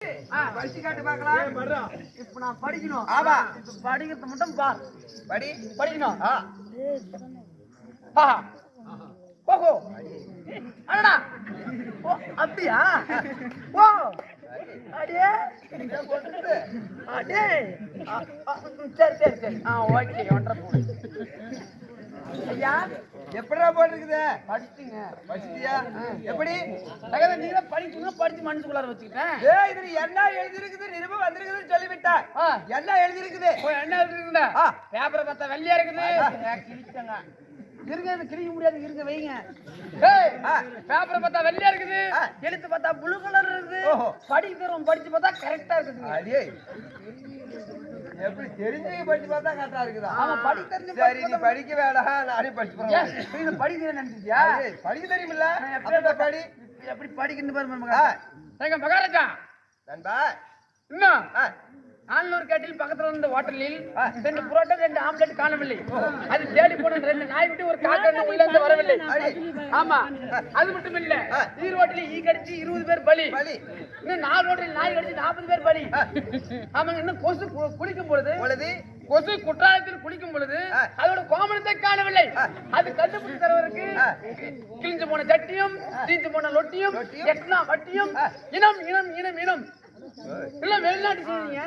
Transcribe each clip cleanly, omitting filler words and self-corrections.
படிச்சு காட்டு பார்க்கலாம். இப்ப நான் படிக்கணும். ஆமா, படிக்கிறது மட்டும் பார். படிக்கணும். ஓஹோ, அடடா, ஓ அப்படியா? ஓ அடே அடே, சரி சரி சரி, ஓகே. ஒன்றரை ஐயா எப்படிடா போட்டிருக்குது? படிச்சுங்க. படிச்சிட்டியா? எப்படி நீங்க படிச்சுங்க, படிச்சு மனசுக்குள்ளார வச்சுக்கிட்டேன். இதுல என்ன எழுதிருக்குது? நிருபம் வந்திருக்குதுன்னு சொல்லிவிட்டா. என்ன எழுதிருக்குது? என்ன எழுதிருக்குதா? பேப்பரை பார்த்தா வெள்ளையா இருக்குது. கிழிச்சங்க இருங்க, கிழிக்க முடியாது, இருங்க வைங்க. பேப்பரை பார்த்தா வெள்ளையா இருக்குது, எழுத்து பார்த்தா ப்ளூ கலர் இருக்குது. படிக்கிறோம், படிச்சு பார்த்தா கரெக்டா இருக்குது. அடே, எப்படி தெரிஞ்சு படிச்சு பார்த்தா கரெக்டா இருக்குதா? ஆமா, படி தெரிஞ்சு. சரி, நீ படிக்க வேணாம், நானே படிச்சு போறேன். நீங்க படிக்கிறேன்னு நினைச்சியா? படிக்க தெரியுமில்ல? படி. எப்படி படிக்கணும் பாருங்க மகாராஜா. நண்பா, இன்னும் ஆன்லூர் கேட்டில் பக்கத்துல இருந்த ஹோட்டலில் 2 புரோட்டா 2 ஆம்லெட் காணவில்லை. அது தேடி போன 2 நாய் விட்டு ஒரு காக்கண்ணு உள்ள இருந்து வரவில்லை. ஆமா, அது மட்டும் இல்ல, ஈரோட்டில் ஈ கடிச்சு 20 பேர் பலி. இன்னும் 4 ரோட்டில் நாய் கடிச்சு 40 பேர் பலி. ஆமாங்க, இன்னும் கொசு குளிக்கும் பொழுது கொசு குற்றாலத்தில் குளிக்கும் பொழுது அதோட கோமணத்தை காணவில்லை. அது கண்டுபிடிச்சு தருவதற்கு கிழிஞ்சு போன சட்டியும் தீஞ்சு போன லொட்டியும் எட்னா வட்டியும் இனம் இனம் இனம் இனம் இல்ல வெளிநாட்டு செய்திங்க.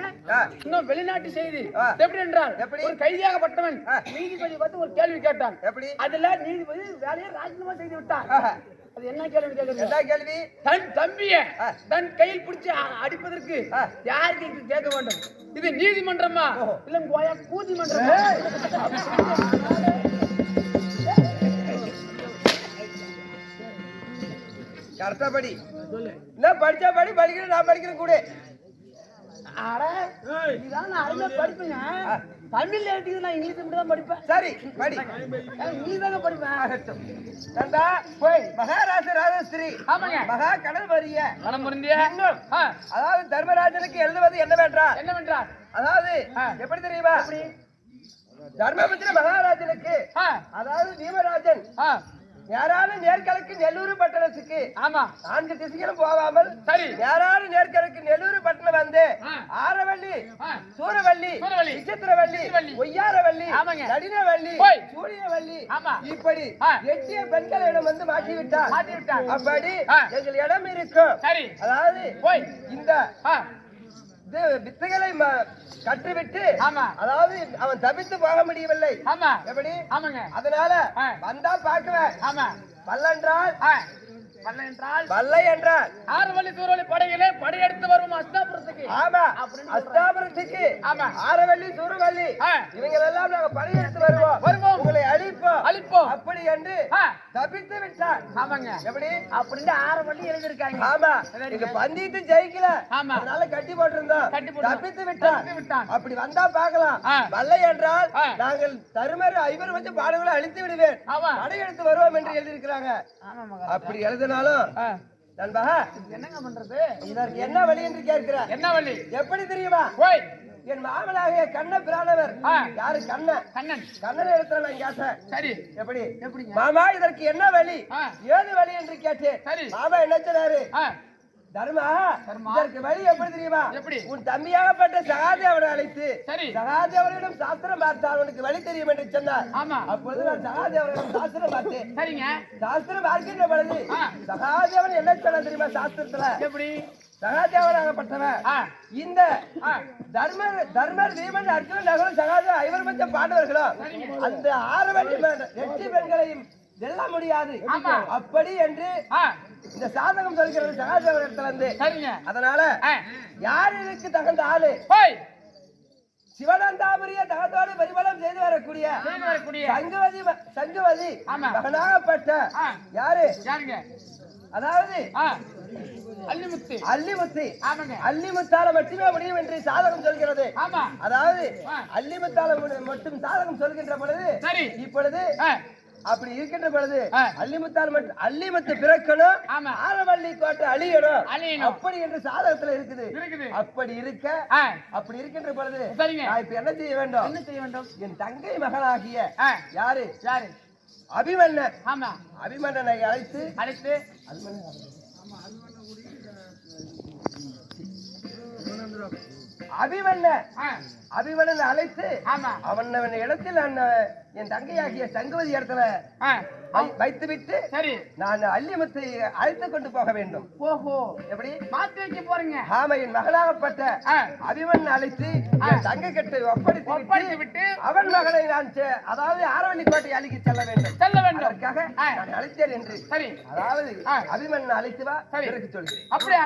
இன்னும் வெளிநாட்டு செய்தி எப்படி என்றால், ஒரு கைதியாகப்பட்டவன் நீதிபதி பார்த்து ஒரு கேள்வி கேட்டான். அதுல நீதிபதி வேலையை ராஜினாமா செய்து விட்டான். அது என்ன கேள்வி கேள்வி? தன் தம்பிய தன் கையில் பிடிச்சு அடிப்பதற்கு யாருக்கு கேட்க வேண்டும்? இது நீதிமன்றமா இல்ல கோயா கூதி மன்றமா? கரெக்டா படி. என்ன படிச்சா படி, படிக்கிறேன், நான் படிக்கிறேன் கூட. படிப்பேங்க. தமிழ்ல எழுதிக்கு நான் இங்கிலீஷ் மட்டும் தான் படிப்பேன். சரி, படி. இங்கிலீஷ் தாங்க படிப்பேன். மகாராஜ ராஜஸ்ரீ மகா கடல் வரிய அதாவது தர்மராஜனுக்கு எழுதுவது என்னவென்றால், அதாவது எப்படி தெரியுமா? தர்மபுத்திர மகாராஜனுக்கு, அதாவது தீமராஜன் யாராலும் நேர்கலுக்கு நெல்லூர் பட்டணத்துக்கு 4 திசைகளும் போகாமல் யாராலும் நேர்கலுக்கு நெல்லூர் பட்டணம் வந்து ஆரவள்ளி, சூரவள்ளி, விசித்திரவள்ளி, ஒய்யாரவள்ளி, நடினவள்ளி, சூரியவள்ளி இப்படி 8 பெண்களிடம் வந்து மாட்டிவிட்டார். அப்படி எங்கள் இடம் இருக்கும். அதாவது இந்த வித்தைகளை கற்றுவிட்டு, அதாவது அவன் தப்பித்து போக முடியவில்லை. எப்படி? அதனால வந்தா பாக்குவேன். வல்லை என்றால் ஆரவள்ளி சூரவள்ளி படைகளே படையெடுத்து வரும் அஸ்தாபுரத்துக்கு. ஆமா, அஸ்தாபுரத்துக்கு ஆரவள்ளி சூரவள்ளி இவங்க எல்லாம் நாங்க படையெடுத்து வருவோம், உங்களை அழிப்போம் அப்படி என்று தப்பித்து விட்டார். எப்படி அப்படின்னு ஆரவள்ளி எழுதிருக்காங்க. ஆமா, நீங்க பந்திட்டு ஜெயிக்கல, அதனால கட்டி போட்டிருந்தோம், தப்பித்து விட்டார். அப்படி வந்தா பாக்கலாம். வல்லை என்றால் நாங்கள் தருமர் 5 வச்சு பாடங்களை அழித்து விடுவேன், படையெடுத்து வருவோம் என்று எழுதியிருக்கிறாங்க. அப்படி எழுதினாலும் நண்பா என்னங்க பண்றது? இதற்கு என்ன வழி என்று கேட்கிறார். என்ன வழி? எப்படி தெரியுமா? என் மாமனாகிய கண்ண பிரானவர் யாரு? கண்ணன் இடத்துல நான் கேட்டேன். சரி, எப்படி மாமா இதற்கு என்ன வழி, ஏது வழி என்று கேட்டேன். மாமா என்ன சொன்னாரு? தர்மா, இதற்கு வழி எப்படி தெரியுமா? உன் தம்பியாகப்பட்ட சகாதேவனை அழைத்து சகாதேவனிடம் சாஸ்திரம் பார்த்தால் உனக்கு வழி தெரியும் என்று சொன்னார். அப்பொழுது நான் சகாதேவனிடம் சாஸ்திரம் பார்த்தேன். சாஸ்திரம் பார்க்கின்ற பொழுது சகாதேவன் என்ன சொன்ன தெரியுமா? சாஸ்திரத்துல எப்படி சகாதேவனாகப்பட்டவன் இந்த தர்மர் தீமன் அர்ஜுனன் நகரம் சகாதேவ 5 பட்சம் பாண்டவர்களும் அந்த 6 8 பெண்களையும் வெல்ல முடியாது அப்படி என்று இந்த சாதகம் சொல்கிறது சகாதேவனிடத்துல இருந்து. அதனால யார் இதுக்கு தகுந்த ஆளு? சிவனந்தாபுரிய தகத்தோடு பரிபலம் செய்து வரக்கூடிய சங்குவதி மகனாகப்பட்ட யாரு? அதாவது அல்லிமுத்தால மட்டுமே முடியும் என்று சாதகம் சொல்கிறது. அதாவது அல்லிமுத்தால மட்டும் சாதகம் சொல்கின்ற பொழுது இப்பொழுது அப்படி இருக்கின்ற பொழுது அல்லிமுத்து பிறக்கணும், ஆரவள்ளி கோட்டை அழியணும் அப்படி என்று சாதகத்துல இருக்குது. அப்படி இருக்கின்ற பொழுது இப்ப என்ன செய்ய வேண்டும்? என் தங்கை மகனாகிய யாரு? அபிமன்னனை அழைத்து அபிமன்னன் அழைத்து ஆமா அவன் இடத்தில் நான் என் தங்கையாகிய சங்குவதி இடத்துல வைத்து விட்டு சரி நான் அல்லிமுத்தை அழைத்து கொண்டு போக வேண்டும். ஓஹோ எப்படி மாத்தி வைக்க போறீங்க? ஆமா, என் மகனாகப்பட்ட அபிமன்னன் அழைத்து என் தங்கை கிட்ட ஒப்படைத்து விட்டு அவன் மகனை நான் அதாவது ஆரவல்லிக்கோட்டை அழிக்கு செல்ல வேண்டும். அதற்காக நான் அழைத்தேன் என்று. சரி, அதாவது அபிமன்னன் அழைத்து வா சொல்கிறேன். அப்படியே